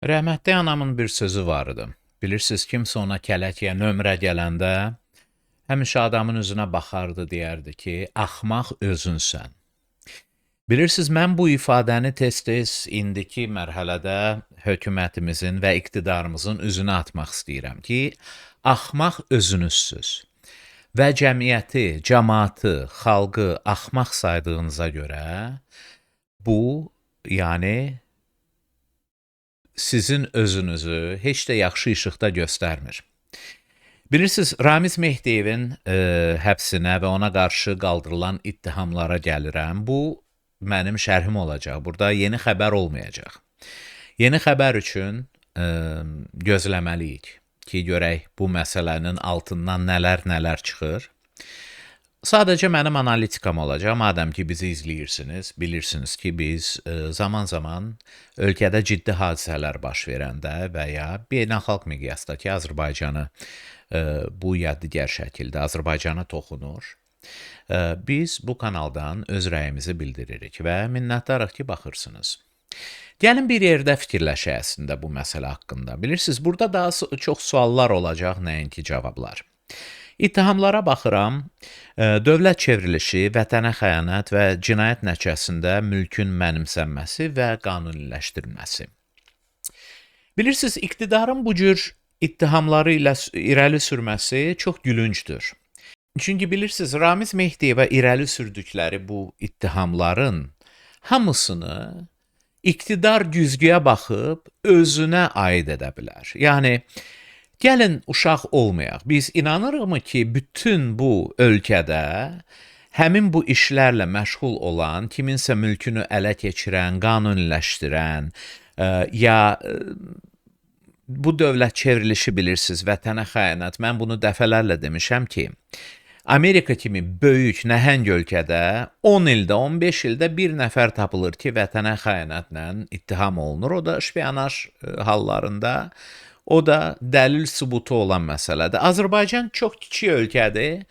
Rəhmətli anamın bir sözü var idi. Bilirsiniz, kimsə ona kələk ya nömrə gələndə həmişə adamın üzünə baxardı, deyərdi ki, axmaq özünsən. Bilirsiniz, mən bu ifadəni tez-tez indiki mərhələdə hökumətimizin və iqtidarımızın üzünə atmaq istəyirəm ki, axmaq özünüzsüz və cəmiyyəti, cəmaatı, xalqı axmaq saydığınıza görə bu, yəni sizin özünüzü heç də yaxşı işıqda göstərmir. Bilirsiniz, Ramiz Mehdiyevin həbsinə və ona qarşı qaldırılan ittihamlara gəlirəm. Bu mənim şərhim olacaq. Burada yeni xəbər olmayacaq. Yeni xəbər üçün gözləməliyik ki, görək bu məsələnin altından nələr çıxır. Sadəcə mənim analitikam olacaq. Madəm ki, bizi izləyirsiniz, bilirsiniz ki, biz zaman-zaman ölkədə ciddi hadisələr baş verəndə və ya beynəlxalq miqyasdakı Azərbaycanı bu ya digər şəkildə Azərbaycana toxunur. Biz bu kanaldan öz rəyimizi bildiririk və minnətdarıq ki, baxırsınız. Gəlin bir yerdə fikirləşək əslində bu məsələ haqqında. Bilirsiniz, burada daha çox suallar olacaq, nəinki cavablar. İttihamlara baxıram, dövlət çevrilişi, vətənə xəyanət və cinayət nəticəsində mülkün mənimsənməsi və qanuniləşdirilməsi. Bilirsiniz, iqtidarın bu cür ittihamları ilə irəli sürməsi çox gülüncdür. Çünki bilirsiniz, Ramiz Mehdiyevə irəli sürdükləri bu ittihamların hamısını iqtidar güzgüyə baxıb özünə aid edə bilər. Yəni, gəlin uşaq olmayaq. Biz inanırıqmı ki, bütün bu ölkədə həmin bu işlərlə məşğul olan, kiminsə mülkünü ələ keçirən, qanuniləşdirən ya bu dövlət çevrilişi bilirsiniz, vətənə xəyanət. Mən bunu dəfələrlə demişəm ki, Amerika kimi böyük, nəhəng ölkədə 10 ildə, 15 ildə bir nəfər tapılır ki, vətənə xəyanətlə ittiham olunur. O da şpiyonaj hallarında, o da dəlil sübutu olan məsələdir. Azərbaycan çox kiçik ölkədir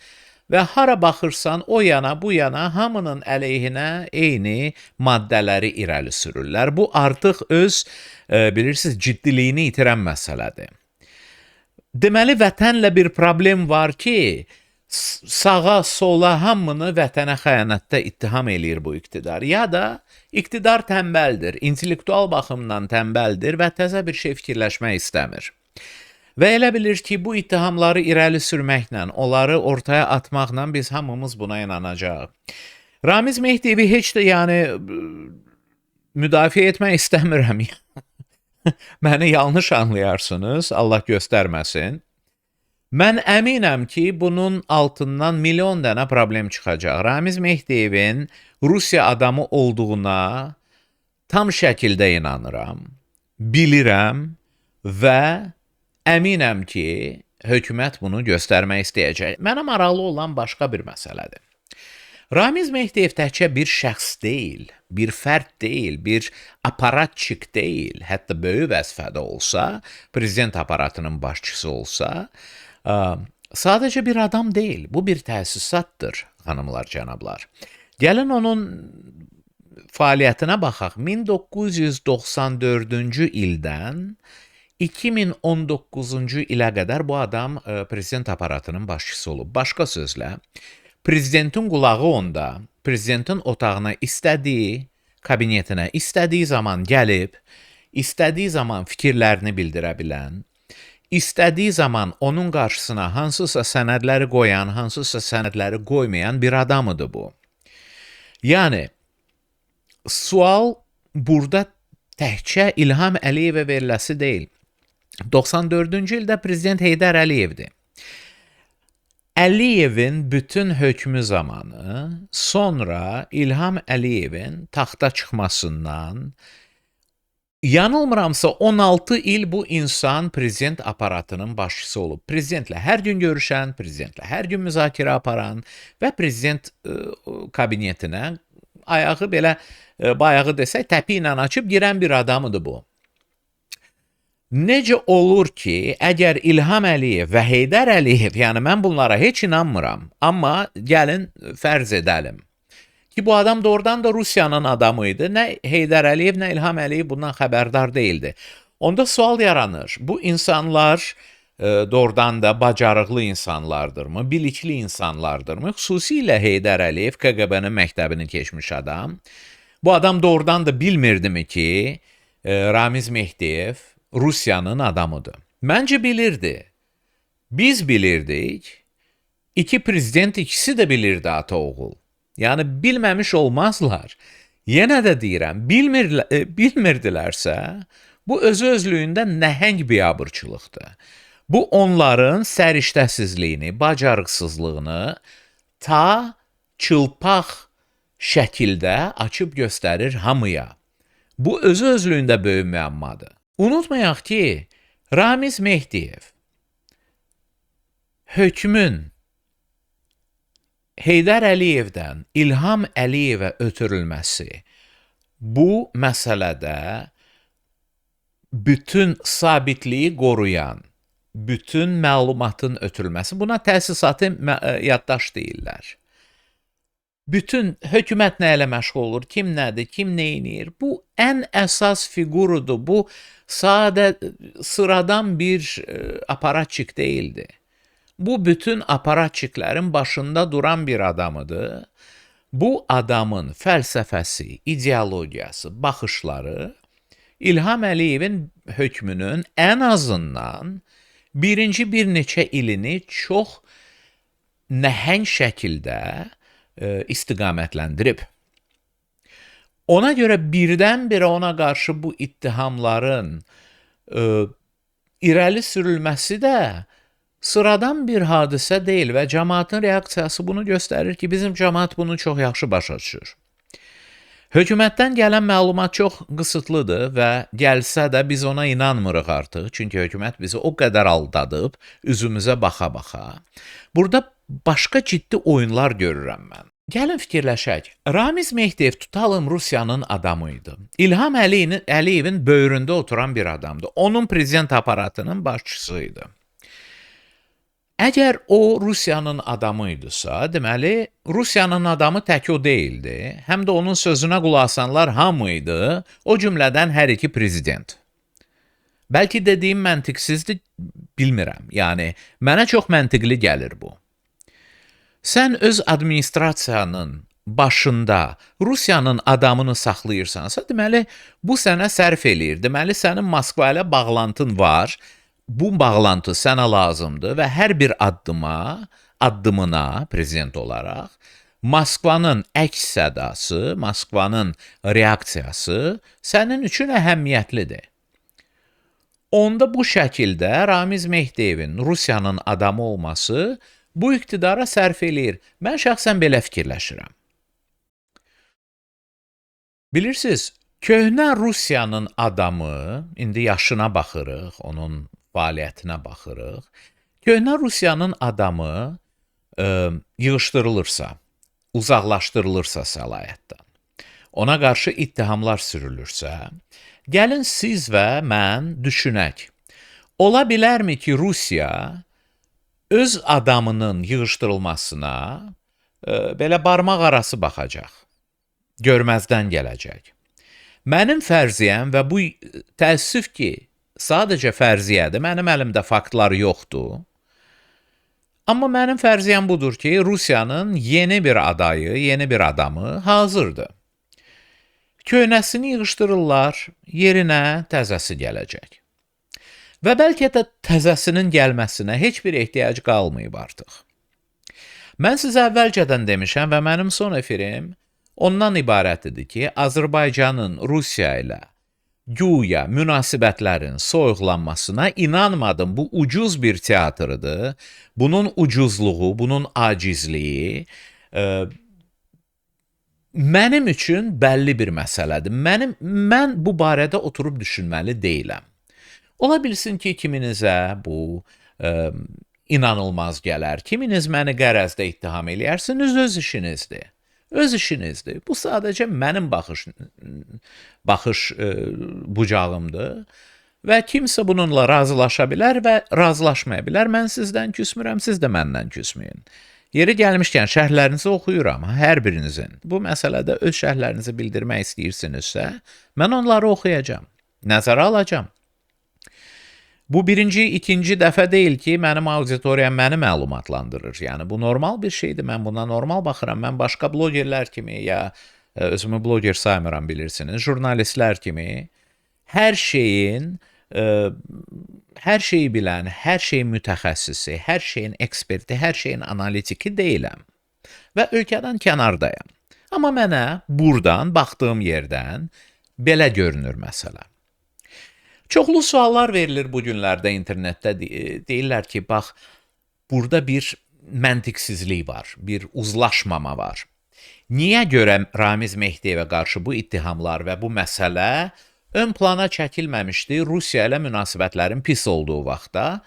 və hara baxırsan o yana, bu yana hamının əleyhinə eyni maddələri irəli sürürlər. Bu artıq öz, bilirsiniz, ciddiliyini itirən məsələdir. Deməli, vətənlə bir problem var ki, sağa, sola hamını vətənə xəyanətdə ittiham eləyir bu iqtidar. Ya da iqtidar tənbəldir, intellektual baxımdan tənbəldir və təzə bir şey fikirləşmək istəmir. Və elə bilir ki, bu ittihamları irəli sürməklə, onları ortaya atmaqla biz hamımız buna inanacaq. Ramiz Mehdiyevi heç də müdafiə etmək istəmirəm. Məni yanlış anlayarsınız, Allah göstərməsin. Mən əminəm ki, bunun altından milyon dənə problem çıxacaq. Ramiz Mehdiyevin Rusiya adamı olduğuna tam şəkildə inanıram, bilirəm və əminəm ki, hökumət bunu göstərmək istəyəcək. Mənə maraqlı olan başqa bir məsələdir. Ramiz Mehdiyev təkcə bir şəxs deyil, bir fərd deyil, bir aparatçıq deyil, hətta böyük vəzifədə olsa, prezident aparatının başçısı olsa, sadəcə bir adam deyil, bu bir təsisatdır, xanımlar, cənablar. Gəlin onun fəaliyyətinə baxaq. 1994-cü ildən 2019-cu ilə qədər bu adam prezident aparatının başçısı olub. Başqa sözlə, prezidentin qulağı onda, prezidentin otağına istədiyi, kabinetinə istədiyi zaman gəlib, istədiyi zaman fikirlərini bildirə bilən, istədiyi zaman onun qarşısına hansısa sənədləri qoyan, hansısa sənədləri qoymayan bir adamıdır bu. Yəni, sual burada təkcə İlham Əliyevə veriləsi deyil. 94-cü ildə prezident Heydər Əliyevdir. Əliyevin bütün hökmü zamanı sonra İlham Əliyevin taxta çıxmasından, yanılmıramsa 16 il bu insan prezident aparatının başçısı olub. Prezidentlə hər gün görüşən, prezidentlə hər gün müzakirə aparan və prezident kabinetinə ayağı belə, bayağı desək, təpi ilə açıb girən bir adamıdır bu. Necə olur ki, əgər İlham Əliyev və Heydər Əliyev, yəni mən bunlara heç inanmıram, amma gəlin fərz edəlim ki, bu adam doğrudan da Rusiyanın adamı idi. Nə Heydər Əliyev, nə İlham Əliyev bundan xəbərdar deyildi. Onda sual yaranır. Bu insanlar doğrudan da bacarıqlı insanlardırmı, bilikli insanlardırmı? Xüsusilə Heydər Əliyev KQB-nin məktəbini keçmiş adam. Bu adam doğrudan da bilmirdimi ki, Ramiz Mehdiyev Rusiyanın adamıdır? Məncə bilirdi. Biz bilirdik. İki prezident ikisi de bilirdi ata oğul. Yani bilməmiş olmazlar. Yenə də deyirəm, bilmirdilərsə, bu özü-özlüyündə nəhəng biabırçılıqdır. Bu onların səriştəsizliyini, bacarıqsızlığını ta çılpaq şəkildə açıb göstərir hamıya. Bu özü-özlüyündə böyük müəmmadır. Unutmayaq ki, Ramiz Mehdiyev hökmün Heydər Əliyevdən İlham Əliyevə ötürülməsi bu məsələdə bütün sabitliyi qoruyan, bütün məlumatın ötürülməsi, buna təsisatı yaddaş deyirlər. Bütün hökumət nə ilə məşğul olur, kim nədir, kim nə edir? Bu ən əsas figurudur. Bu sıradan bir aparatçik deyildi. Bu bütün aparatçiklərin başında duran bir adamıdır. Bu adamın fəlsəfəsi, ideologiyası, baxışları İlham Əliyevin hökmünün ən azından birinci bir neçə ilini çox nəhəng şəkildə istiqamətləndirib. Ona görə birdən-birə ona qarşı bu ittihamların irəli sürülməsi də sıradan bir hadisə deyil və cəmaatın reaksiyası bunu göstərir ki, bizim cəmaat bunu çox yaxşı başa düşür. Hökumətdən gələn məlumat çox qısıtlıdır və gəlsə də biz ona inanmırıq artıq. Çünki hökumət bizi o qədər aldadıb, üzümüzə baxa-baxa. Burada başqa ciddi oyunlar görürəm mən. Gəlin fikirləşək. Ramiz Mehdiyev tutalım Rusiyanın adamıydı. İlham Əliyevin böyründə oturan bir adamdı. Onun prezident aparatının başçısıydı. Əgər o Rusiyanın adamıydısa, deməli, Rusiyanın adamı tək o deyildi. Həm də onun sözünə qulaq asanlar hamıydı, o cümlədən hər iki prezident. Bəlkə dediyim məntiqsizdir, bilmirəm. Yəni, mənə çox məntiqli gəlir bu. Sən öz administrasiyanın başında Rusiyanın adamını saxlayırsansa, deməli, bu sənə sərf eləyir. Deməli, sənin Moskva ilə bağlantın var. Bu bağlantı sənə lazımdır və hər bir addımına prezident olaraq Moskvanın əks sədası, Moskvanın reaksiyası sənin üçün əhəmiyyətlidir. Onda bu şəkildə Ramiz Mehdiyevin Rusiyanın adamı olması bu iqtidara sərf eləyir. Mən şəxsən belə fikirləşirəm. Bilirsiniz, köhnə Rusiyanın adamı, indi yaşına baxırıq, onun fəaliyyətinə baxırıq. Köhnə Rusiyanın adamı yığışdırılırsa, uzaqlaşdırılırsa səlahiyyətdən, ona qarşı ittihamlar sürülürsə, gəlin siz və mən düşünək. Ola bilərmi ki, Rusiya öz adamının yığışdırılmasına belə barmaq arası baxacaq, görməzdən gələcək. Mənim fərziyyəm və bu təəssüf ki, sadəcə fərziyyədir, mənim əlimdə faktlar yoxdur. Amma mənim fərziyyəm budur ki, Rusiyanın yeni bir adayı, yeni bir adamı hazırdır. Köhnəsini yığışdırırlar, yerinə təzəsi gələcək. Və bəlkə də təzəsinin gəlməsinə heç bir ehtiyac qalmayıb artıq. Mən sizə əvvəlcədən demişəm və mənim son efirim ondan ibarət idi ki, Azərbaycanın Rusiya ilə güya münasibətlərin soyuqlanmasına inanmadım. Bu ucuz bir teatrıdır. Bunun ucuzluğu, bunun acizliyi mənim üçün bəlli bir məsələdir. Mən bu barədə oturub düşünməli deyiləm. Ola bilsin ki, kiminizə bu inanılmaz gələr. Kiminiz məni qərəzdə ittiham eləyərsiniz, öz işinizdir. Öz işinizdir. Bu sadəcə mənim baxış bucağımdır və kimsə bununla razılaşa bilər və razılaşmaya bilər. Mən sizdən küsmürəm, siz də məndən küsməyin. Yeri gəlmişkən şərhlərinizi oxuyuram, hər birinizin. Bu məsələdə öz şərhlərinizi bildirmək istəyirsinizsə, mən onları oxuyacağam, nəzərə alacağam. Bu birinci, ikinci dəfə deyil ki, mənim auditoriyam məni məlumatlandırır. Yəni bu normal bir şeydir. Mən buna normal baxıram. Mən başqa blogerlər kimi ya özümü bloger saymıram bilirsiniz, jurnalistlər kimi hər şeyin hər şeyi bilən, hər şeyin mütəxəssisi, hər şeyin eksperti, hər şeyin analitiki deyiləm və ölkədən kənardayam. Amma mənə burdan, baxdığım yerdən belə görünür məsələ. Çoxlu suallar verilir bu günlərdə internetdə. Deyirlər ki, bax, burada bir məntiqsizlik var, bir uzlaşmama var. Niyə görə Ramiz Mehdiyevə qarşı bu ittihamlar və bu məsələ ön plana çəkilməmişdi Rusiya ilə münasibətlərin pis olduğu vaxtda?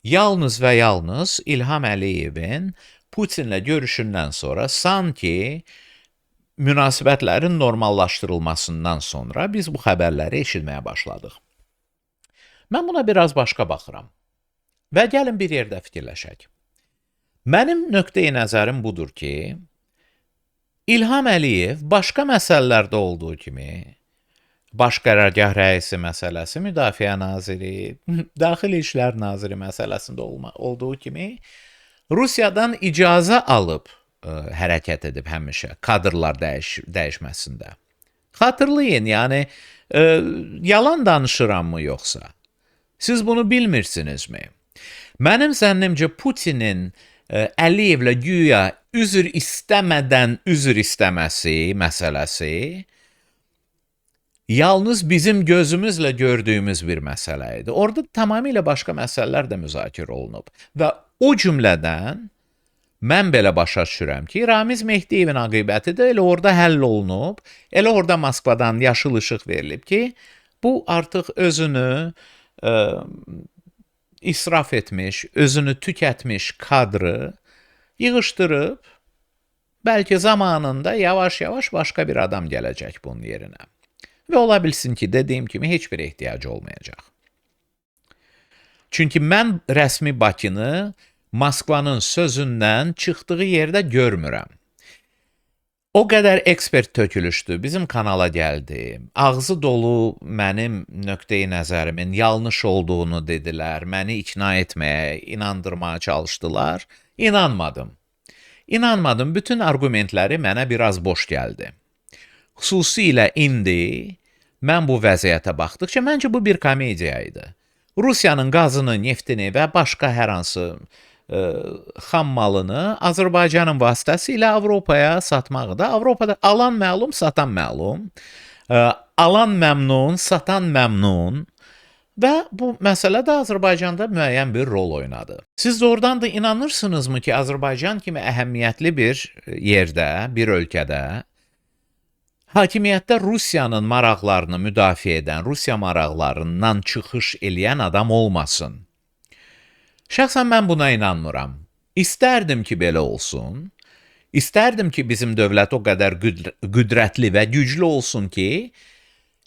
Yalnız və yalnız İlham Əliyevin Putinlə görüşündən sonra sanki münasibətlərin normallaşdırılmasından sonra biz bu xəbərləri eşitməyə başladıq. Mən buna biraz başqa baxıram və gəlin bir yerdə fikirləşək. Mənim nöqteyi nəzərim budur ki, İlham Əliyev başqa məsələlərdə olduğu kimi, Baş Qərargah rəisi məsələsi, Müdafiə naziri, Daxili İşlər naziri məsələsində olduğu kimi, Rusiyadan icazə alıb hərəkət edib həmişə kadrlar dəyişməsində. Xatırlayın, yəni yalan danışırammı yoxsa? Siz bunu bilmirsinizmi? Mənim zənnimcə Putinin Əliyevlə güya üzr istəmədən üzr istəməsi məsələsi yalnız bizim gözümüzlə gördüyümüz bir məsələ idi. Orada tamamilə başqa məsələlər də müzakirə olunub və o cümlədən mən belə başa düşürəm ki, Ramiz Mehdiyevin aqibəti də elə orada həll olunub, elə orada Moskvadan yaşıl işıq verilib ki, bu artıq özünü israf etmiş, özünü tükətmiş kadrı yığışdırıb, bəlkə zamanında yavaş-yavaş başqa bir adam gələcək bunun yerinə. Və ola bilsin ki, dediyim kimi heç bir ehtiyacı olmayacaq. Çünki mən rəsmi Bakını Moskvanın sözündən çıxdığı yerdə görmürəm. O qədər ekspert tökülüşdü, bizim kanala gəldi. Ağzı dolu mənim nöqteyi nəzərimin yanlış olduğunu dedilər, məni ikna etməyə, inandırmağa çalışdılar. İnanmadım. İnanmadım, bütün argumentləri mənə biraz boş gəldi. Xüsusilə indi mən bu vəziyyətə baxdıqca məncə bu bir komediya idi. Rusiyanın qazını, neftini və başqa hər hansı xam malını Azərbaycanın vasitəsilə Avropaya satmağı da, Avropada alan məlum, satan məlum, alan məmnun, satan məmnun və bu məsələ də Azərbaycanda müəyyən bir rol oynadı. Siz doğrudan da inanırsınızmı ki, Azərbaycan kimi əhəmiyyətli bir yerdə, bir ölkədə hakimiyyətdə Rusiyanın maraqlarını müdafiə edən, Rusiya maraqlarından çıxış eləyən adam olmasın? Şəxsən mən buna inanmıram. İstərdim ki, belə olsun. İstərdim ki, bizim dövlət o qədər qüdrətli və güclü olsun ki,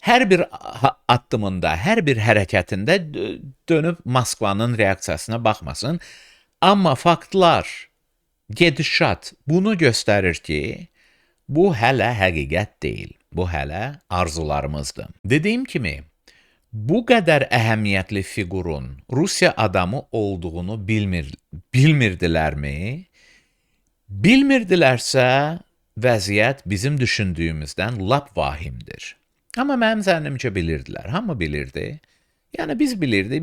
hər bir addımında, hər bir hərəkətində dönüb Moskvanın reaksiyasına baxmasın. Amma faktlar, gedişat bunu göstərir ki, bu hələ həqiqət deyil. Bu hələ arzularımızdır. Dediyim kimi, bu qədər əhəmiyyətli fiqurun Rusiya adamı olduğunu bilmirdilərmi? Bilmirdilərsə, vəziyyət bizim düşündüyümüzdən lap vahimdir. Amma mənim zənnimcə bilirdilər. Hamı bilirdi. Yəni biz bilirdik,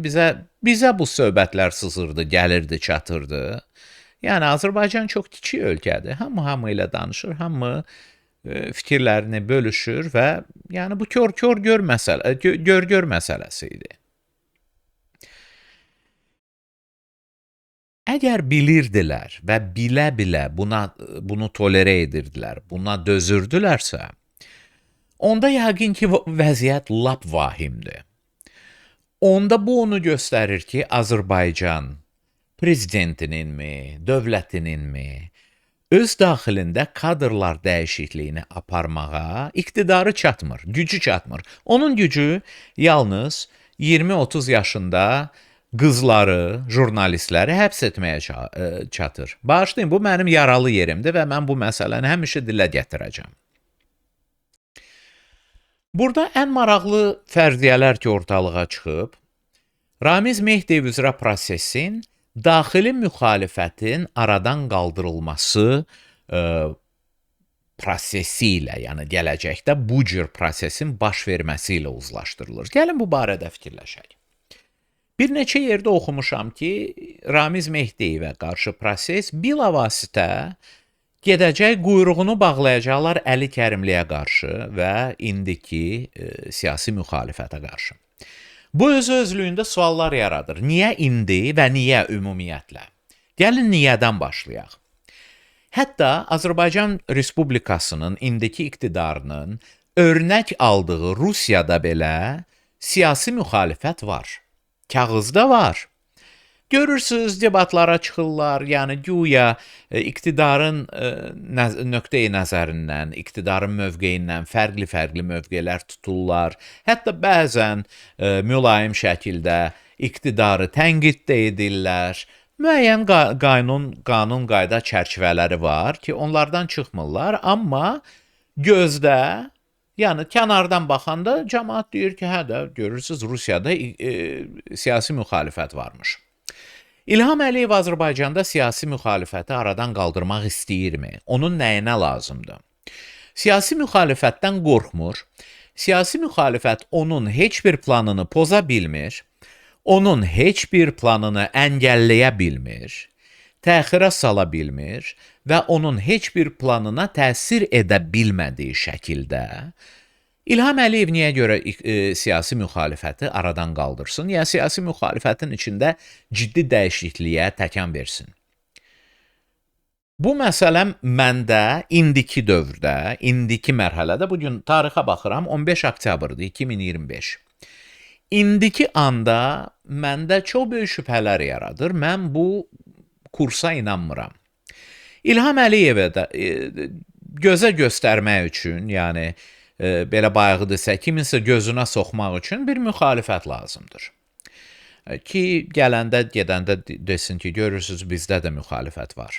bizə bu söhbətlər sızırdı, gəlirdi, çatırdı. Yəni Azərbaycan çox kiçik ölkədir. Hamı ilə danışır, hamı fikirlərini bölüşür və yəni bu gör məsələsi idi. Əgər bilirdilər və bilə-bilə bunu tolerə edirdilər, buna dözürdülərsə, onda yəqin ki, vəziyyət lap vahimdir. Onda bu onu göstərir ki, Azərbaycan prezidentininmi, dövlətininmi öz daxilində kadrlar dəyişikliyini aparmağa iqtidarı çatmır, gücü çatmır. Onun gücü yalnız 20-30 yaşında qızları, jurnalistləri həbs etməyə çatır. Bağışlayın, bu mənim yaralı yerimdir və mən bu məsələni həmişə dilə gətirəcəm. Burada ən maraqlı fərziyyələr ki, ortalığa çıxıb, Ramiz Mehdiyev üzrə prosesin daxili müxalifətin aradan qaldırılması prosesi ilə, yəni gələcəkdə bu cür prosesin baş verməsi ilə uzlaşdırılır. Gəlin bu barədə fikirləşək. Bir neçə yerdə oxumuşam ki, Ramiz Mehdiyevə qarşı proses bilavasitə gedəcək quyruğunu bağlayacaqlar Əli Kərimliyə qarşı və indiki siyasi müxalifətə qarşı. Bu öz-özlüyündə suallar yaradır. Niyə indi və niyə ümumiyyətlə? Gəlin niyədən başlayaq. Hətta Azərbaycan Respublikasının indiki iqtidarının örnək aldığı Rusiyada belə siyasi müxalifət var. Kağızda var. Görürsünüz, debatlara çıxırlar, yəni güya iqtidarın nöqteyi nəzərindən, iqtidarın mövqeyindən fərqli mövqelər tuturlar. Hətta bəzən mülayim şəkildə iqtidarı tənqid də edirlər. Müəyyən qanun qayda çərçivələri var ki, onlardan çıxmırlar, amma gözdə, yəni kənardan baxanda cəmaət deyir ki, hə də görürsünüz Rusiyada siyasi müxalifət varmış. İlham Əliyev Azərbaycanda siyasi müxalifəti aradan qaldırmaq istəyirmi? Onun nəyinə lazımdır? Siyasi müxalifətdən qorxmur. Siyasi müxalifət onun heç bir planını poza bilmir. Onun heç bir planını əngəlləyə bilmir. Təxirə sala bilmir və onun heç bir planına təsir edə bilmədiyi şəkildə İlham Əliyev niyə görə siyasi müxalifəti aradan qaldırsın? Yəni siyasi müxalifətin içində ciddi dəyişikliyə təkan versin. Bu məsələ məndə indiki dövrdə, indiki mərhələdə, bugün tarixə baxıram, 15 oktyabrdır 2025. İndiki anda məndə çox böyük şübhələr yaradır. Mən bu kursa inanmıram. İlham Əliyevə də gözə göstərmək üçün, yəni belə bayağıdırsa, kiminsə gözünə soxmaq üçün bir müxalifət lazımdır. Ki, gələndə, gedəndə desin ki, görürsünüz, bizdə də müxalifət var.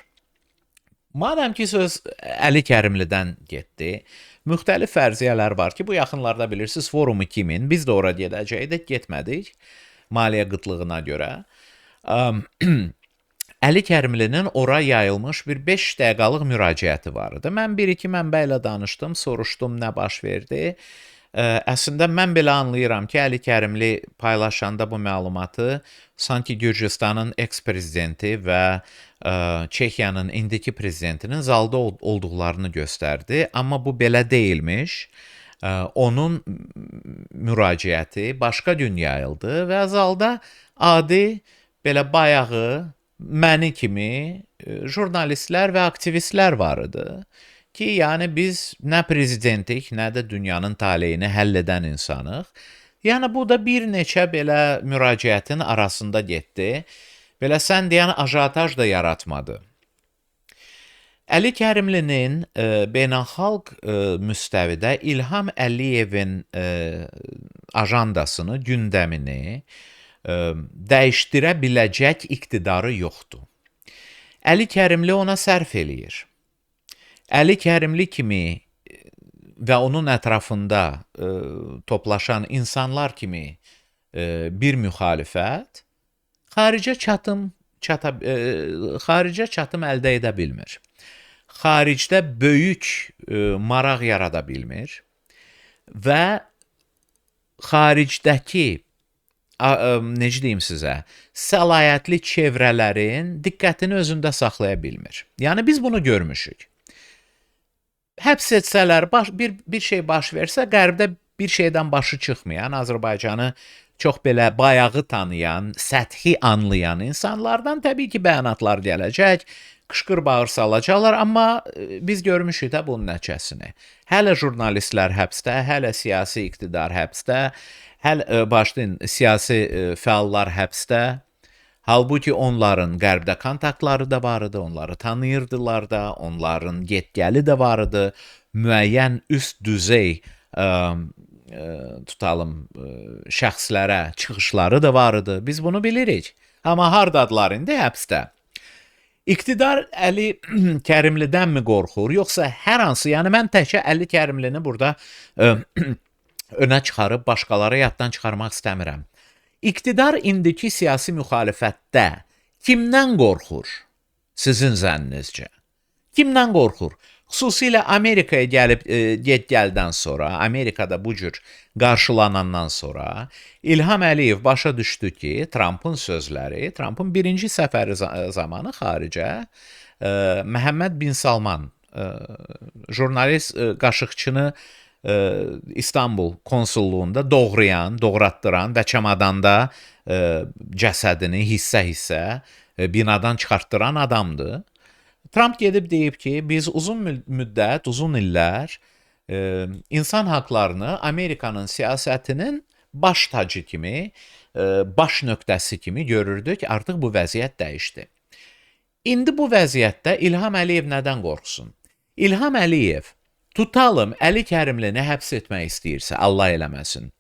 Madəm ki, söz Əli Kərimlidən getdi, müxtəlif fərziyyələr var ki, bu yaxınlarda bilirsiniz, Forum 2000, biz də ora gedəcəkdik, getmədik, maliyyə qıtlığına görə. Əli Kərimlinin ora yayılmış bir 5 dəqiqəlıq müraciəti vardı. Mən bir-iki mənbə ilə danışdım, soruşdum nə baş verdi. Əslində mən belə anlayıram ki, Əli Kərimli paylaşanda bu məlumatı sanki Gürcüstanın eks-prezidenti və Çexiyanın indiki prezidentinin zalda olduqlarını göstərdi. Amma bu belə deyilmiş. Onun müraciəti başqa gün yayıldı və zalda adi belə bayağı məni kimi jurnalistlər və aktivistlər var idi ki, yəni biz nə prezidentik, nə də dünyanın taleyini həll edən insanıq. Yəni bu da bir neçə belə müraciətin arasında getdi. Belə sən deyən ajataj da yaratmadı. Əli Kərimlinin beynəlxalq müstəvidə İlham Əliyevin ajandasını, gündəmini dəyişdirə biləcək iqtidarı yoxdur. Əli Kərimli ona sərf eləyir. Əli Kərimli kimi və onun ətrafında toplaşan insanlar kimi bir müxalifət xaricə çatım əldə edə bilmir. Xaricdə böyük maraq yarada bilmir və xaricdəki necə deyim sizə, səlahiyyətli çevrələrin diqqətini özündə saxlaya bilmir. Yəni biz bunu görmüşük. Həbs etsələr, bir şey baş versə, qərbdə bir şeydən başı çıxmayan, Azərbaycanı çox belə bayağı tanıyan, səthi anlayan insanlardan təbii ki, bəyanatlar gələcək, qışqır bağır salacaqlar, amma biz görmüşük də bunun nəticəsini. Hələ jurnalistlər həbsdə, hələ siyasi iqtidar həbsdə, başlayın siyasi fəallar həbsdə. Halbuki onların qərbdə kontaktları da var idi, onları tanıyırdılar da, onların get-gəli də var idi, müəyyən üst düzey şəxslərə çıxışları da var idi. Biz bunu bilirik. Amma hardadılar indi? Həbsdə. İqtidar Əli Kərimlidənmi qorxur, yoxsa hər hansı, yəni mən təkcə Əli Kərimlini burada önə çıxarıb başqaları yaddan çıxarmaq istəmirəm. İqtidar indiki siyasi müxalifətdə kimdən qorxur? Sizin zənninizcə. Kimdən qorxur? Xüsusilə Amerikaya gəlib get-gəldən sonra, Amerikada bu cür qarşılanandan sonra İlham Əliyev başa düşdü ki, Trumpın sözləri, Trumpın birinci səfəri zamanı xaricə Məhəmməd bin Salman, jurnalist Qaşıqçını İstanbul konsulluğunda doğratdıran və çamadanda cəsədini hissə-hissə binadan çıxartdıran adamdır. Trump gedib deyib ki, biz uzun müddət, uzun illər insan haqlarını Amerikanın siyasətinin baş tacı kimi, baş nöqtəsi kimi görürdük. Artıq bu vəziyyət dəyişdi. İndi bu vəziyyətdə İlham Əliyev nədən qorxsun? İlham Əliyev tutalım Əli Kərimlini həbs etmək istəyirsə, Allah eləməsin.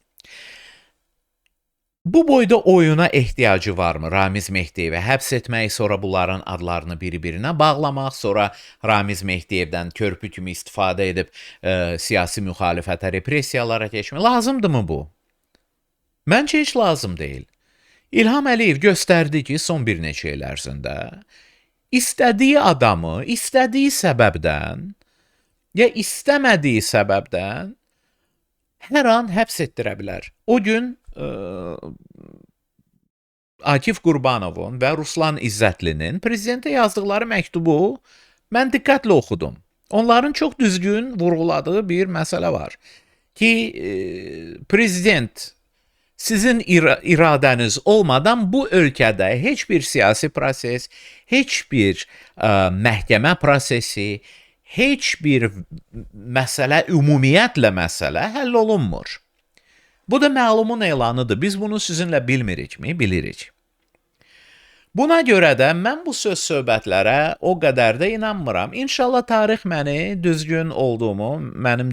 Bu boyda oyuna ehtiyacı varmı Ramiz Mehdiyevə həbs etmək, sonra bunların adlarını biri-birinə bağlamaq, sonra Ramiz Mehdiyevdən körpü kimi istifadə edib siyasi müxalifətə, repressiyalara keçmək? Lazımdırmı bu? Məncə heç lazım deyil. İlham Əliyev göstərdi ki, son bir neçə il ərzində istədiyi adamı, istədiyi səbəbdən ya istəmədiyi səbəbdən hər an həbs etdirə bilər. O gün Akif Qurbanovun və Ruslan İzzətlinin prezidentə yazdıqları məktubu mən diqqətlə oxudum. Onların çox düzgün vurğuladığı bir məsələ var ki, prezident sizin iradəniz olmadan bu ölkədə heç bir siyasi proses, heç bir məhkəmə prosesi, heç bir məsələ, ümumiyyətlə məsələ həll olunmur. Bu da məlumun elanıdır. Biz bunu sizinlə bilmirikmi? Bilirik. Buna görə də mən bu söz-söhbətlərə o qədər də inanmıram. İnşallah tarix mənim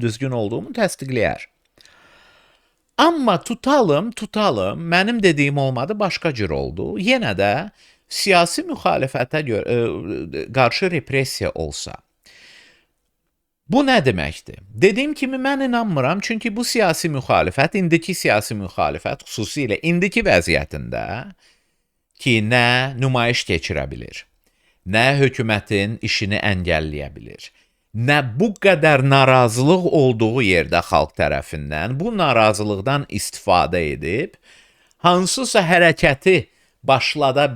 düzgün olduğumu təsdiqləyər. Amma tutalım, mənim dediyim olmadı, başqa cür oldu. Yenə də siyasi müxalifətə qarşı repressiya olsa, bu nə deməkdir? Dediyim kimi mən inanmıram, çünki bu siyasi müxalifət, indiki siyasi müxalifət, xüsusilə indiki vəziyyətində ki, nə nümayiş keçirə bilir, nə hökumətin işini əngəlləyə bilir, nə bu qədər narazılıq olduğu yerdə xalq tərəfindən bu narazılıqdan istifadə edib, hansısa hərəkəti başlaya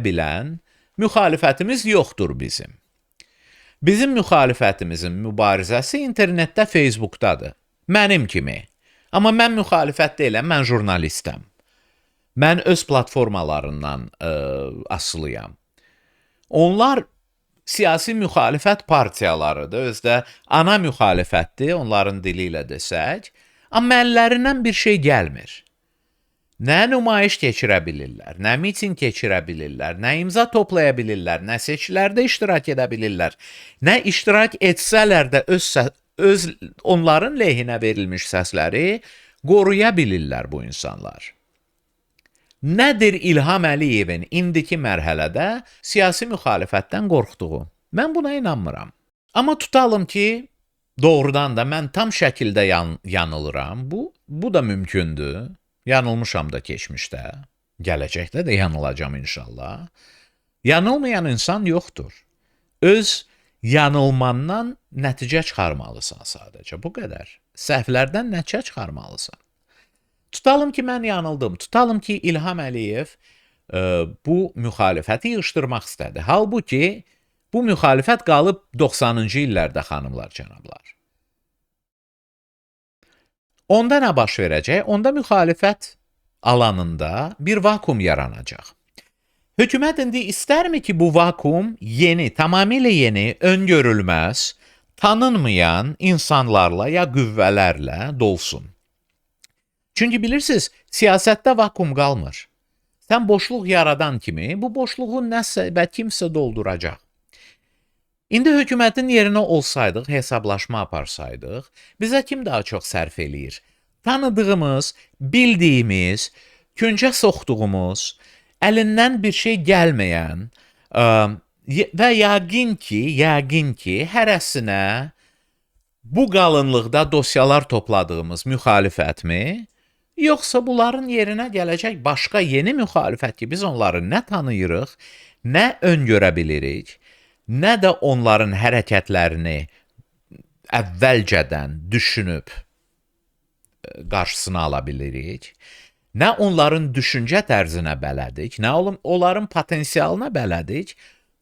bilən müxalifətimiz yoxdur bizim. Bizim müxalifətimizin mübarizəsi internetdə, Facebookdadır. Mənim kimi. Amma mən müxalifət deyiləm, mən jurnalistəm. Mən öz platformalarından asılıyam. Onlar siyasi müxalifət partiyalarıdır, özdə ana müxalifətdir, onların dili ilə desək. Amma əllərindən bir şey gəlmir. Nə nümayiş keçirə bilirlər, nə miting keçirə bilirlər, nə imza toplaya bilirlər, nə seçkilərdə iştirak edə bilirlər, nə iştirak etsələr də onların lehinə verilmiş səsləri qoruya bilirlər bu insanlar. Nədir İlham Əliyevin indiki mərhələdə siyasi müxalifətdən qorxduğu? Mən buna inanmıram. Amma tutalım ki, doğrudan da mən tam şəkildə yanılıram. Bu da mümkündür. Yanılmışam da keçmişdə, gələcəkdə də yanılacam inşallah. Yanılmayan insan yoxdur. Öz yanılmandan nəticə çıxarmalısan sadəcə, bu qədər. Səhvlərdən nəticə çıxarmalısan. Tutalım ki, mən yanıldım. Tutalım ki, İlham Əliyev bu müxalifəti yığışdırmaq istədi. Halbuki, bu müxalifət qalıb 90-cı illərdə, xanımlar, cənablar. Onda nə baş verəcək? Onda müxalifət alanında bir vakum yaranacaq. Hökumət indi istərmi ki, bu vakum yeni, tamamilə yeni, öngörülməz, tanınmayan insanlarla ya qüvvələrlə dolsun? Çünki bilirsiniz, siyasətdə vakum qalmır. Sən boşluq yaradan kimi bu boşluğu nəsə və kimsə dolduracaq. İndi hökumətin yerinə olsaydıq, hesablaşma aparsaydıq, bizə kim daha çox sərf eləyir? Tanıdığımız, bildiyimiz, küncə soxduğumuz, əlindən bir şey gəlməyən və yəqin ki, hərəsinə bu qalınlıqda dosyalar topladığımız müxalifətmi? Yoxsa bunların yerinə gələcək başqa yeni müxalifət ki, biz onları nə tanıyırıq, nə öngörə bilirik, nə də onların hərəkətlərini əvvəlcədən düşünüb qarşısını ala bilirik. Nə onların düşüncə tərzinə bələdik, nə onların potensialına bələdik.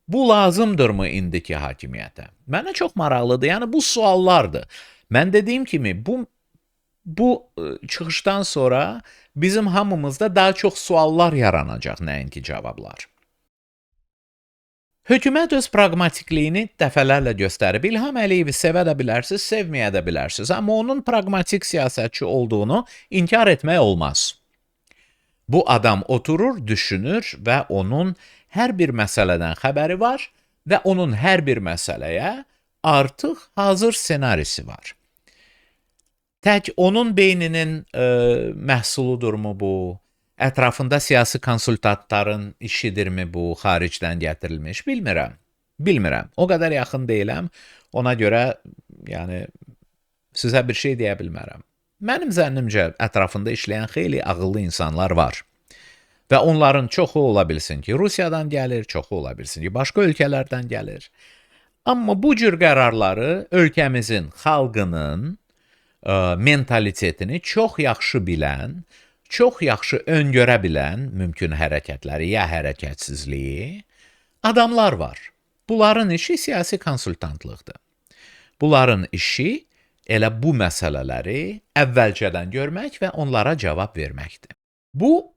Bu lazımdırmı indiki hakimiyyətə? Mənə çox maraqlıdır. Yəni bu suallardır. Mən dediyim kimi bu çıxışdan sonra bizim hamımızda daha çox suallar yaranacaq, nəinki cavablar. Hökumət öz praqmatikliyini dəfələrlə göstərib. İlham Əliyevi sevə də bilərsiniz, sevməyə də bilərsiniz. Amma onun praqmatik siyasətçi olduğunu inkar etmək olmaz. Bu adam oturur, düşünür və onun hər bir məsələdən xəbəri var və onun hər bir məsələyə artıq hazır ssenarisi var. Tək onun beyninin məhsuludurmu bu? Ətrafında siyasi konsultantların işidirmi bu, xaricdən gətirilmiş? Bilmirəm. O qədər yaxın deyiləm. Ona görə yəni sizə bir şey deyə bilmərəm. Mənim zənnimcə ətrafında işləyən xeyli ağıllı insanlar var. Və onların çoxu ola bilsin ki, Rusiyadan gəlir, çoxu ola bilsin ki, başqa ölkələrdən gəlir. Amma bu cür qərarları ölkəmizin xalqının mentalitetini çox yaxşı bilən, çox yaxşı öngörə bilən mümkün hərəkətləri ya hərəkətsizliyi adamlar var. Bunların işi siyasi konsultantlıqdır. Bunların işi elə bu məsələləri əvvəlcədən görmək və onlara cavab verməkdir. Bu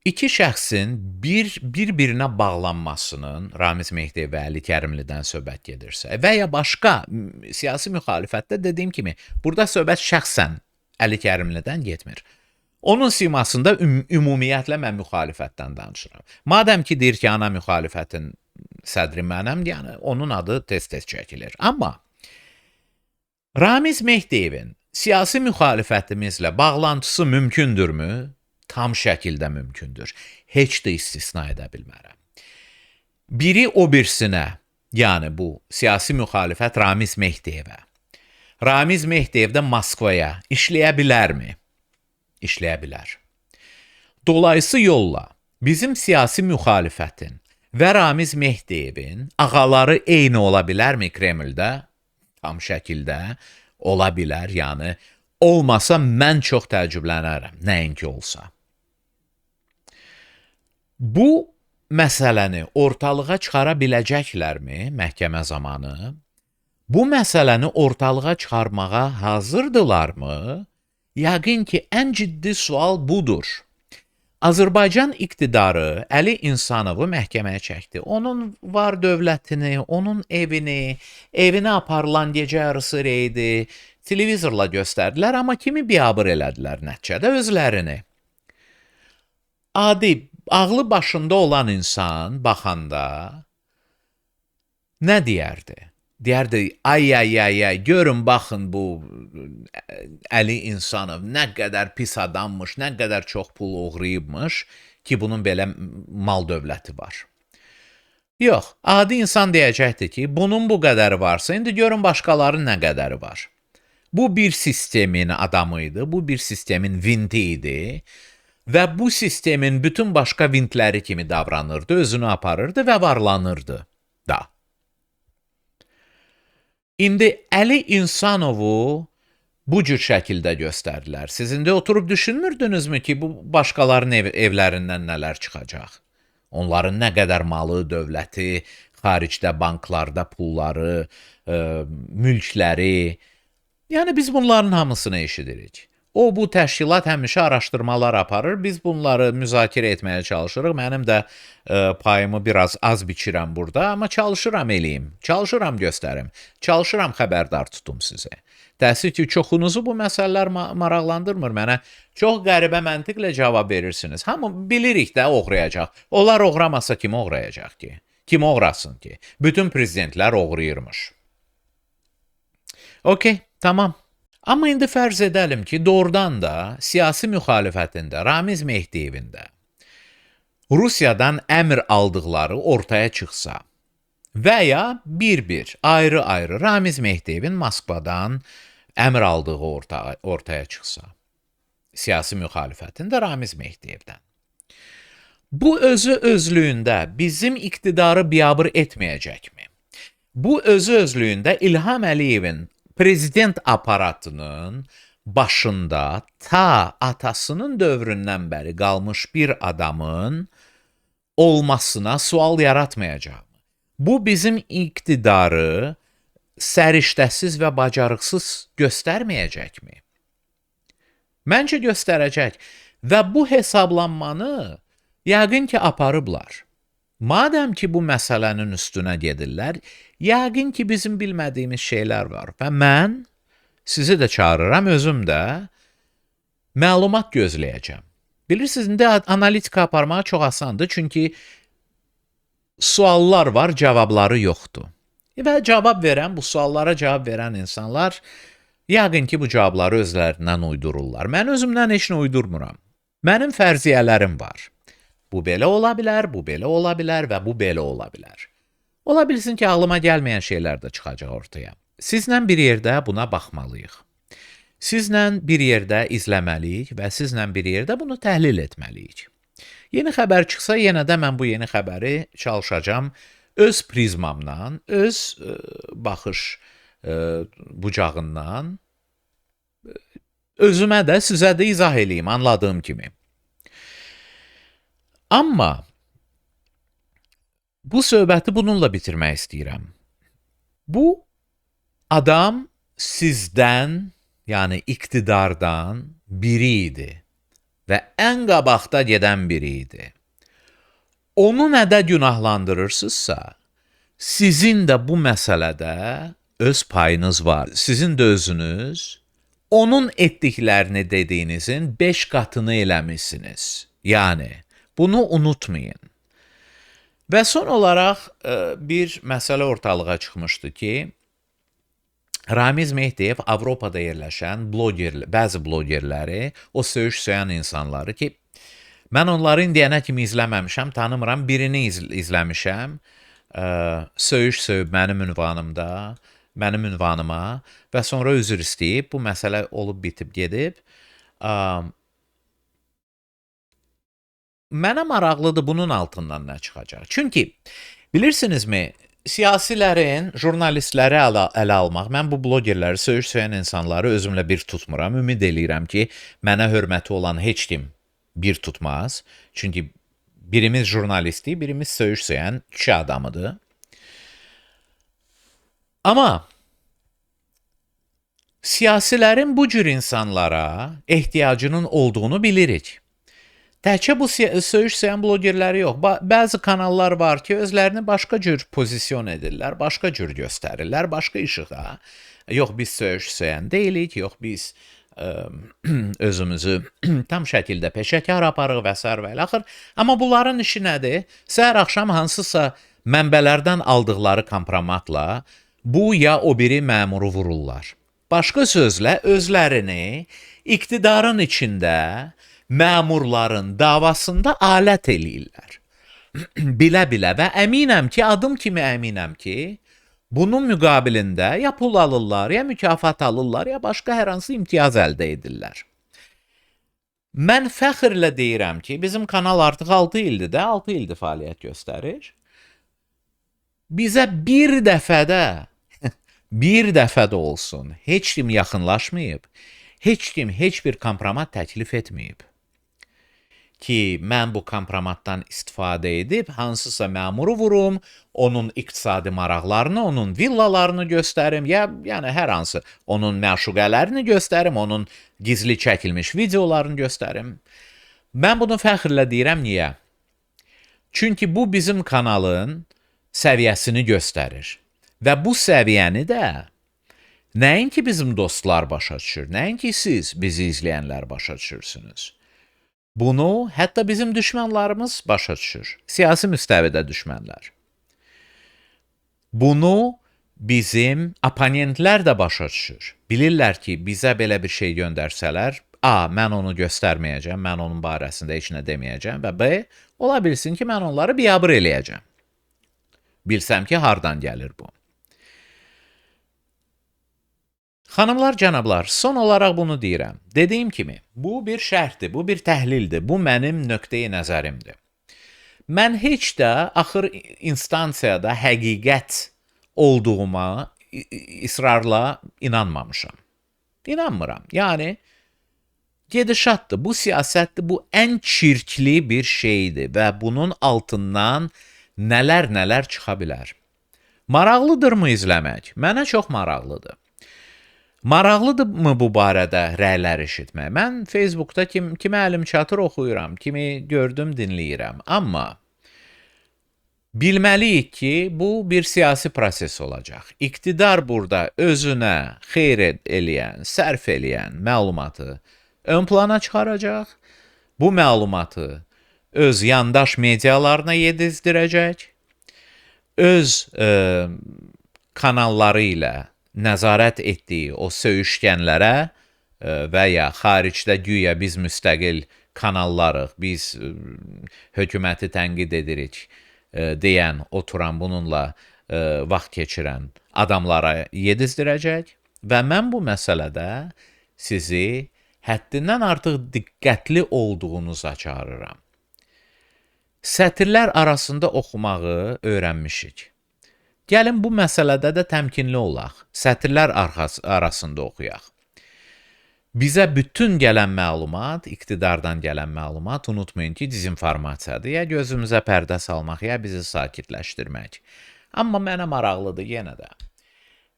İki şəxsin bir-birinə bağlanmasının, Ramiz Mehdiyev və Əli Kərimlidən söhbət gedirsə və ya başqa siyasi müxalifətdə dediyim kimi, burada söhbət şəxsən Əli Kərimlidən getmir. Onun simasında ümumiyyətlə mən müxalifətdən danışıram. Madəm ki, deyir ki, ana müxalifətin sədri mənəm, yəni onun adı tez-tez çəkilir. Amma Ramiz Mehdiyevin siyasi müxalifətimizlə bağlantısı mümkündürmü? Tam şəkildə mümkündür. Heç də istisna edə bilmərəm. Biri o birsinə, yəni bu siyasi müxalifət Ramiz Mehdiyevə, Ramiz Mehdiyev də Moskvaya işləyə bilərmi? İşləyə bilər. Dolayısı yolla bizim siyasi müxalifətin və Ramiz Mehdiyevin ağaları eyni ola bilərmi Kremldə? Tam şəkildə ola bilər, yəni olmasa mən çox təəccüblənərəm, nəinki olsa. Bu məsələni ortalığa çıxara biləcəklərmi məhkəmə zamanı? Bu məsələni ortalığa çıxarmağa hazırdılarmı? Yəqin ki, ən ciddi sual budur. Azərbaycan iqtidarı Əli İnsanovu məhkəməyə çəkdi. Onun var dövlətini, onun evinə aparılan gecə yarısı reydi, televizorla göstərdilər, amma kimi biabır elədilər nəticədə özlərini. Adi, ağlı başında olan insan baxanda nə deyərdi? Deyərdi, ay, görün, baxın bu Əli İnsanov nə qədər pis adammış, nə qədər çox pul oğrayıbmış ki, bunun belə mal dövləti var. Yox, adi insan deyəcəkdir ki, bunun bu qədəri varsa, indi görün başqalarının nə qədəri var. Bu bir sistemin adamı idi, bu bir sistemin vinti idi və bu sistemin bütün başqa vintləri kimi davranırdı, özünü aparırdı və varlanırdı da. İndi Əli İnsanovu bu cür şəkildə göstərdilər. Siz indi oturub düşünmürdünüzmü ki, bu başqalarının evlərindən nələr çıxacaq? Onların nə qədər malı, dövləti, xaricdə banklarda pulları, mülkləri. Yəni biz bunların hamısını eşidirik. Bu təşkilat həmişə araşdırmalar aparır. Biz bunları müzakirə etməyə çalışırıq. Mənim də payımı biraz az biçirəm burada, amma çalışıram eləyim, çalışıram göstərim, çalışıram xəbərdar tutum sizi. Təəssüf ki, çoxunuzu bu məsələlər maraqlandırmır mənə. Çox qəribə məntiqlə cavab verirsiniz. Hamı bilirik də oğrayacaq. Onlar oğramasa kim oğrayacaq ki? Kim oğrasın ki? Bütün prezidentlər oğrayırmış. Okey, tamam. Amma indi fərz edəlim ki, doğrudan da siyasi müxalifətində, Ramiz Mehdiyevində Rusiyadan əmr aldıqları ortaya çıxsa və ya bir-bir, ayrı-ayrı Ramiz Mehdiyevin Moskvadan əmr aldığı ortaya çıxsa. siyasi müxalifətin də Ramiz Mehdiyevdən. Bu özü özlüyündə bizim iqtidarı biabır etməyəcəkmi? Bu özü özlüyündə İlham Əliyevin prezident aparatının başında ta atasının dövründən bəri qalmış bir adamın olmasına sual yaratmayacaq. Bu bizim iqtidarı səriştəsiz və bacarıqsız göstərməyəcəkmi? Məncə göstərəcək və bu hesablanmanı yəqin ki aparıblar. Madəm ki bu məsələnin üstünə gedirlər, yəqin ki bizim bilmədiyimiz şeylər var və mən sizi də çağırıram, özüm də məlumat gözləyəcəm. Bilirsiniz, indi analitika aparmağa çox asandır, çünki suallar var, cavabları yoxdur. Və bu suallara cavab verən insanlar yəqin ki bu cavabları özlərindən uydururlar. Mən özümdən heç nə uydurmuram. Mənim fərziyyələrim var. Bu belə ola bilər, bu belə ola bilər və bu belə ola bilər. Ola bilsin ki, ağlıma gəlməyən şeylər də çıxacaq ortaya. Sizlə bir yerdə buna baxmalıyıq. Sizlə bir yerdə izləməliyik və sizlə bir yerdə bunu təhlil etməliyik. Yeni xəbər çıxsa, yenə də mən bu yeni xəbəri çalışacağam öz prizmamdan, öz baxış bucağından özümə də, sizə də izah eləyim, anladığım kimi. Amma bu söhbəti bununla bitirmək istəyirəm. Bu adam sizdən, yəni iqtidardan biri idi və ən qabaqda gedən biri idi. Onu nədə günahlandırırsınızsa, sizin də bu məsələdə öz payınız var. Sizin də özünüz onun etdiklərini dediyinizin 5 qatını eləmişsiniz. Yəni, bunu unutmayın. Və son olaraq bir məsələ ortalığa çıxmışdı ki, Ramiz Mehdiyev Avropada yerləşən bəzi blogerləri, o söyüş söyan insanları ki, mən onları indiyənə kimi izləməmişəm, tanımıram, birini izləmişəm, söyüş söyüb mənim ünvanıma və sonra üzr istəyib, bu məsələ olub bitib gedib. Mənə maraqlıdır bunun altından nə çıxacaq. Çünki bilirsinizmi, siyasilərin jurnalistləri ələ almaq, mən bu blogerləri, söyüş söyən insanları özümlə bir tutmuram. Ümid eləyirəm ki, mənə hörməti olan heç kim bir tutmaz. Çünki birimiz jurnalistdir, birimiz söyüş söyən kişi adamıdır. Amma siyasilərin bu cür insanlara ehtiyacının olduğunu bilirik. Təkcə bu söyüş söyən blogerləri yox. Bəzi kanallar var ki, özlərini başqa cür pozisyon edirlər, başqa cür göstərirlər, başqa işığa. Yox, biz söyüş söyən deyilik, yox, biz özümüzü tam şəkildə peşəkar aparıq və s. və axır. Amma bunların işi nədir? Səhər axşam hansısa mənbələrdən aldıqları kompromatla bu ya o biri məmuru vururlar. Başqa sözlə, özlərini iqtidarın içində məmurların davasında alət eləyirlər. Bilə-bilə və əminəm ki, adım kimi əminəm ki, bunun müqabilində ya pul alırlar, ya mükafat alırlar, ya başqa hər hansı imtiyaz əldə edirlər. Mən fəxrlə deyirəm ki, bizim kanal artıq 6 ildir 6 ildir fəaliyyət göstərir. Bizə bir dəfədə olsun, heç kim yaxınlaşmayıb, heç kim heç bir kompromat təklif etməyib. Ki, mən bu kompromatdan istifadə edib, hansısa məmuru vurum, onun iqtisadi maraqlarını, onun villalarını göstərim, yəni hər hansı onun məşuqələrini göstərim, onun gizli çəkilmiş videolarını göstərim. Mən bunu fəxrlə deyirəm, niyə? Çünki bu bizim kanalın səviyyəsini göstərir. Və bu səviyyəni də nəinki bizim dostlar başa düşür, nəinki siz bizi izləyənlər başa düşürsünüz. Bunu hətta bizim düşmənlarımız başa düşür. Siyasi müstəvidə düşmənlər. Bunu bizim oponentlər də başa düşür. Bilirlər ki, bizə belə bir şey göndərsələr, A, mən onu göstərməyəcəm, mən onun barəsində heç nə deməyəcəm və B, ola bilsin ki, mən onları biabır eləyəcəm. Bilsəm ki, hardan gəlir bu. Xanımlar, cənablar, son olaraq bunu deyirəm. Dediyim kimi, bu bir şərhdir, bu bir təhlildir, bu mənim nöqteyi nəzərimdir. Mən heç də axır instansiyada həqiqət olduğuma israrla inanmamışam. İnanmıram. Yəni gedişatdır, bu siyasətdir, bu ən çirkli bir şeydir və bunun altından nələr çıxa bilər. Maraqlıdırmı izləmək? Mənə çox maraqlıdır. Maraqlıdırmı bu barədə rəylər eşitmək? Mən Facebookda kimə əlim çatır oxuyuram, kimi gördüm dinləyirəm. Amma bilməliyik ki, bu bir siyasi proses olacaq. İqtidar burada özünə xeyr eləyən, sərf eləyən məlumatı ön plana çıxaracaq. Bu məlumatı öz yandaş medialarına yedizdirəcək. Öz kanalları ilə nəzarət etdiyi o söyüşkənlərə və ya xaricdə güya biz müstəqil kanallarıq, biz hökuməti tənqid edirik deyən, oturan bununla vaxt keçirən adamlara yedizdirəcək və mən bu məsələdə sizi həddindən artıq diqqətli olduğunuza çağırıram. Sətirlər arasında oxumağı öyrənmişik. Gəlin bu məsələdə də təmkinli olaq. Sətirlər arasında oxuyaq. Bizə bütün gələn məlumat, iqtidardan gələn məlumat, unutmayın ki, dezinformasiyadır. Ya gözümüzə pərdə salmaq, ya bizi sakitləşdirmək. Amma mənə maraqlıdır yenə də.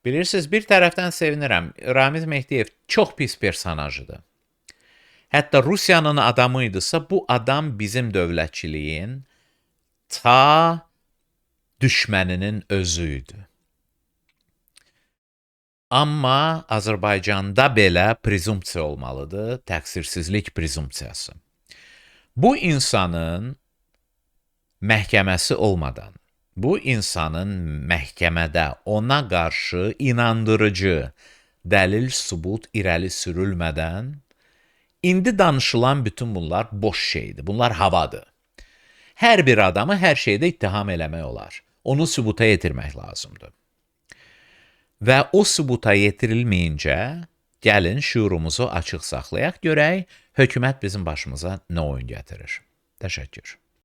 Bilirsiniz, bir tərəfdən sevinirəm. Ramiz Mehdiyev çox pis personajıdır. Hətta Rusiyanın adamı idisə, bu adam bizim dövlətçiliyin ta düşməninin özü idi. Amma Azərbaycanda belə prezumpsiya olmalıdır, təqsirsizlik prezumpsiyası. Bu insanın məhkəməsi olmadan, bu insanın məhkəmədə ona qarşı inandırıcı dəlil, sübut irəli sürülmədən indi danışılan bütün bunlar boş şeydir, bunlar havadır. Hər bir adamı hər şeydə ittiham eləmək olar. Onu sübuta yetirmək lazımdır. Və o sübuta yetirilməyincə gəlin şüurumuzu açıq saxlayaq, görək hökumət bizim başımıza nə oyun gətirir. Təşəkkür.